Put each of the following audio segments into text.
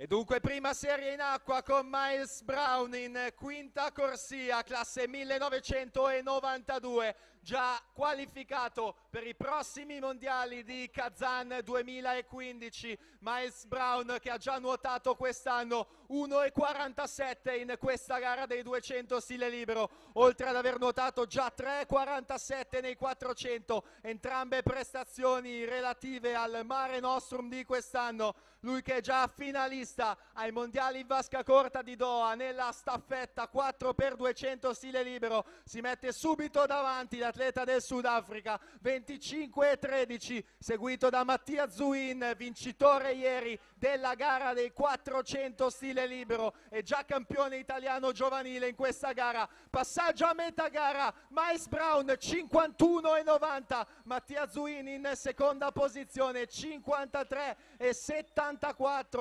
E dunque prima serie in acqua con Miles Brown in quinta corsia, classe 1992, già qualificato per i prossimi mondiali di Kazan 2015. Miles Brown che ha già nuotato quest'anno 1,47 in questa gara dei 200 stile libero, oltre ad aver nuotato già 3,47 nei 400, entrambe prestazioni relative al Mare Nostrum di quest'anno. Lui che è già finalista ai mondiali in vasca corta di Doha nella staffetta 4x200 stile libero, si mette subito davanti l'atleta del Sudafrica, 25,13, seguito da Mattia Zuin, vincitore ieri della gara dei 400 stile libero e già campione italiano giovanile in questa gara. Passaggio a metà gara, Miles Brown 51,90, Mattia Zuin in seconda posizione 53,74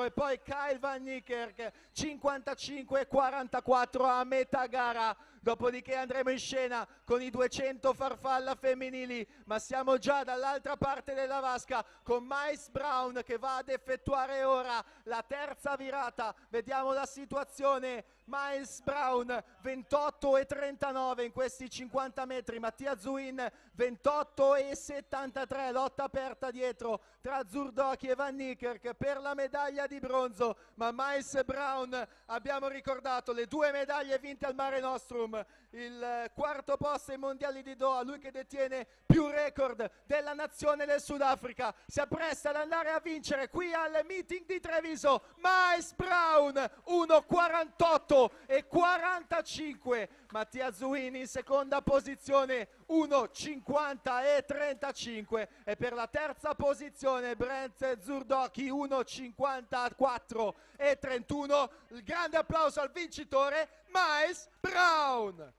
e poi Kyle Van Niekerk 55,44 a metà gara. Dopodiché andremo in scena con i 200 farfalla femminili, ma siamo già dall'altra parte della vasca con Miles Brown che va ad effettuare ora la terza virata. Vediamo la situazione. Miles Brown 28,39 in questi 50 metri, Mattia Zuin 28,73, lotta aperta dietro tra Zurdoki e Van Niekerk per la medaglia di bronzo, ma Miles Brown, abbiamo ricordato le due medaglie vinte al Mare Nostrum, il quarto posto ai mondiali di Doha, lui che detiene più record della nazione del Sudafrica, si appresta ad andare a vincere qui al meeting di Treviso. Miles Brown 1,48,45, Mattia Zuin in seconda posizione 1,50,35 e per la terza posizione Brent Zurdoki 1,54,31. Il grande applauso al vincitore Miles Brown.